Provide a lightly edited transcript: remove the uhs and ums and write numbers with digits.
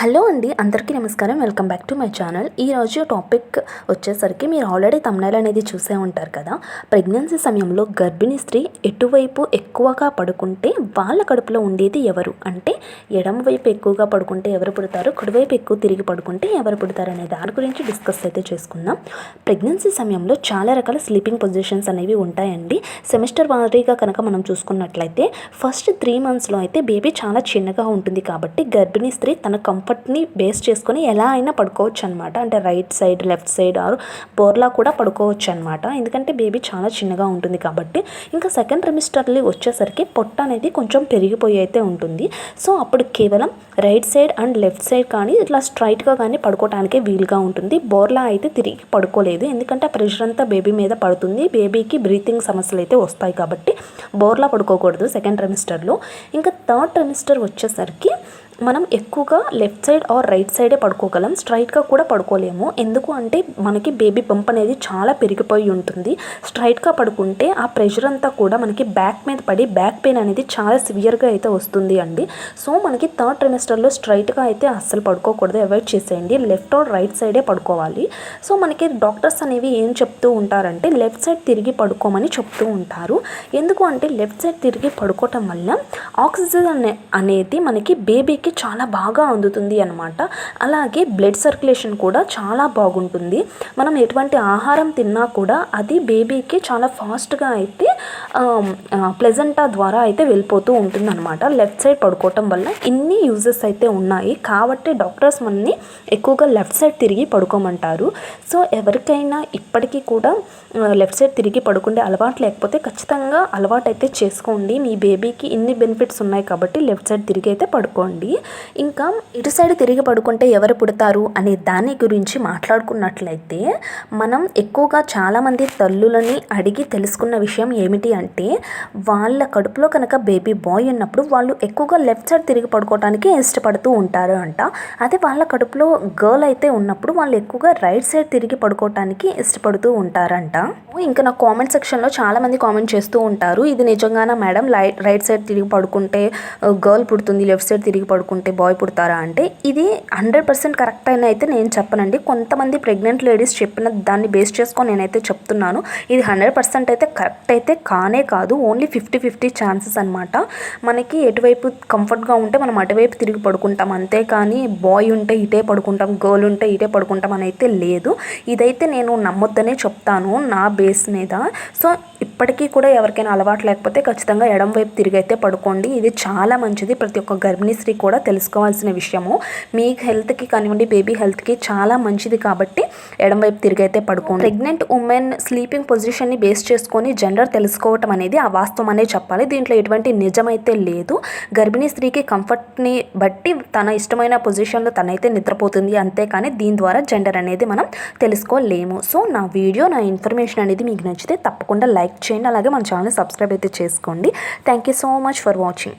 Hello అండి, అందరికీ నమస్కారం. Welcome back to my channel. ఈరోజు టాపిక్ వచ్చేసరికి మీరు ఆల్రెడీ థంబ్నెయిల్ అనేది చూసే ఉంటారు కదా. ప్రెగ్నెన్సీ సమయంలో గర్భిణీ స్త్రీ ఎటువైపు ఎక్కువగా పడుకుంటే వాళ్ళ కడుపులో ఉండేది ఎవరు, అంటే ఎడమ వైపు ఎక్కువగా పడుకుంటే ఎవరు పుడతారు, కుడివైపు ఎక్కువ తిరిగి పడుకుంటే ఎవరు పుడతారు అనే దాని గురించి డిస్కస్ అయితే చేసుకుందాం. ప్రెగ్నెన్సీ సమయంలో చాలా రకాల స్లీపింగ్ పొజిషన్స్ అనేవి ఉంటాయండి. సెమిస్టర్ వారీగా కనుక మనం చూసుకున్నట్లయితే ఫస్ట్ 3 monthsలో అయితే బేబీ చాలా చిన్నగా ఉంటుంది కాబట్టి గర్భిణీ స్త్రీ తన కంఫర్ట్ని బేస్ చేసుకొని ఎలా అయినా పడుకోవచ్చు అనమాట. అంటే right side, left side or బోర్లా కూడా పడుకోవచ్చు అనమాట. ఎందుకంటే బేబీ చాలా చిన్నగా ఉంటుంది కాబట్టి. ఇంకా సెకండ్ ట్రైమిస్టర్లీ వచ్చేసరికి పొట్ట అనేది కొంచెం పెరిగిపోయి అయితే ఉంటుంది. సో అప్పుడు కేవలం right side and left side కానీ ఇట్లా స్ట్రైట్గా కానీ పడుకోవడానికే వీలుగా ఉంటుంది. బోర్లా అయితే తిరిగి పడుకోలేదు, ఎందుకంటే ఆ ప్రెషర్ అంతా బేబీ మీద పడుతుంది. బేబీకి బ్రీతింగ్ సమస్యలు అయితే వస్తాయి కాబట్టి బోర్లా పడుకోకూడదు సెకండ్ ట్రైమిస్టర్లో. ఇంకా థర్డ్ ట్రైమిస్టర్ వచ్చేసరికి మనం ఎక్కువగా లెఫ్ట్ సైడ్ ఆర్ రైట్ సైడే పడుకోగలం, స్ట్రైట్గా కూడా పడుకోలేము. ఎందుకు అంటే మనకి బేబీ బంప్ అనేది చాలా పెరిగిపోయి ఉంటుంది. స్ట్రైట్గా పడుకుంటే ఆ ప్రెషర్ అంతా కూడా మనకి బ్యాక్ మీద పడి బ్యాక్ పెయిన్ అనేది చాలా సివియర్గా అయితే వస్తుంది అండి. సో మనకి థర్డ్ ట్రైమిస్టర్లో స్ట్రైట్గా అయితే అస్సలు పడుకోకూడదు, అవాయిడ్ చేసేయండి. లెఫ్ట్ ఆర్ రైట్ సైడే పడుకోవాలి. సో మనకి డాక్టర్స్ అనేవి ఏం చెప్తూ ఉంటారంటే లెఫ్ట్ సైడ్ తిరిగి పడుకోమని చెప్తూ ఉంటారు. ఎందుకు అంటే లెఫ్ట్ సైడ్ తిరిగి పడుకోవటం వల్ల ఆక్సిజన్ అనేది మనకి బేబీకి చాలా బాగా అందుతుంది అనమాట. అలాగే బ్లడ్ సర్క్యులేషన్ కూడా చాలా బాగుంటుంది. మనం ఎటువంటి ఆహారం తిన్నా కూడా అది బేబీకి చాలా ఫాస్ట్గా అయితే ప్లెజెంటా ద్వారా అయితే వెళ్ళిపోతూ ఉంటుంది అనమాట. లెఫ్ట్ సైడ్ పడుకోవటం వల్ల ఇన్ని యూజెస్ అయితే ఉన్నాయి కాబట్టి డాక్టర్స్ మనని ఎక్కువగా లెఫ్ట్ సైడ్ తిరిగి పడుకోమంటారు. సో ఎవరికైనా ఇప్పటికీ కూడా లెఫ్ట్ సైడ్ తిరిగి పడుకుంటే అలవాటు లేకపోతే ఖచ్చితంగా అలవాటు అయితే చేసుకోండి. మీ బేబీకి ఇన్ని బెనిఫిట్స్ ఉన్నాయి కాబట్టి లెఫ్ట్ సైడ్ తిరిగి అయితే పడుకోండి. ఇంకా ఇటు సైడ్ తిరిగి పడుకుంటే ఎవరు పుడతారు అనే దాని గురించి మాట్లాడుకున్నట్లయితే మనం ఎక్కువగా చాలామంది తల్లులని అడిగి తెలుసుకున్న విషయం ఏమిటి అంటే వాళ్ళ కడుపులో కనుక బేబీ బాయ్ ఉన్నప్పుడు వాళ్ళు ఎక్కువగా లెఫ్ట్ సైడ్ తిరిగి పడుకోవడానికి ఇష్టపడుతూ ఉంటారు అంట. అదే వాళ్ళ కడుపులో గర్ల్ అయితే ఉన్నప్పుడు వాళ్ళు ఎక్కువగా రైట్ సైడ్ తిరిగి పడుకోవడానికి ఇష్టపడుతూ ఉంటారంట. ఇంకా నా కామెంట్ సెక్షన్లో చాలామంది కామెంట్ చేస్తూ ఉంటారు, ఇది నిజంగానా మేడం, రైట్ సైడ్ తిరిగి పడుకుంటే గర్ల్ పుడుతుంది, లెఫ్ట్ సైడ్ తిరిగి పడుకుంటే బాయ్ పుడతారా అంటే ఇది 100% కరెక్ట్ అని అయితే నేను చెప్పనండి. కొంతమంది ప్రెగ్నెంట్ లేడీస్ చెప్పిన దాన్ని బేస్ చేసుకొని నేనైతే చెప్తున్నాను. ఇది 100% అయితే కరెక్ట్ అయితే కానే కాదు, ఓన్లీ 50-50 ఛాన్సెస్ అనమాట. మనకి ఎటువైపు కంఫర్ట్గా ఉంటే మనం అటువైపు తిరిగి పడుకుంటాం, అంతేకాని బాయ్ ఉంటే ఇటే పడుకుంటాం, గర్ల్ ఉంటే ఇటే పడుకుంటాం అని అయితే లేదు. ఇదైతే నేను నమ్మొద్దనే చెప్తాను నా బేస్ మీద. సో ఇప్పటికీ కూడా ఎవరికైనా అలవాటు లేకపోతే ఖచ్చితంగా ఎడం వైపు తిరిగి అయితే పడుకోండి. ఇది చాలా మంచిది, ప్రతి ఒక్క గర్భిణీ స్త్రీ కూడా తెలుసుకోవాల్సిన విషయము. మీ హెల్త్కి కానివ్వండి, బేబీ హెల్త్కి చాలా మంచిది కాబట్టి ఎడం వైపు తిరిగి అయితే పడుకోండి. ప్రెగ్నెంట్ ఉమెన్ స్లీపింగ్ పొజిషన్ని బేస్ చేసుకొని జెండర్ తెలుసుకోవటం అనేది అవాస్తవం అనే చెప్పాలి. దీంట్లో ఎటువంటి నిజమైతే లేదు. గర్భిణీ స్త్రీకి కంఫర్ట్ని బట్టి తన ఇష్టమైన పొజిషన్లో తనైతే నిద్రపోతుంది, అంతేకాని దీని ద్వారా జెండర్ అనేది మనం తెలుసుకోలేము. సో నా వీడియో, నా ఇన్ఫర్మేషన్ అనేది మీకు నచ్చితే తప్పకుండా లైక్ చేయండి, అలాగే మన ఛానల్ సబ్స్క్రైబ్ అయితే చేసుకోండి. Thank you so much for watching.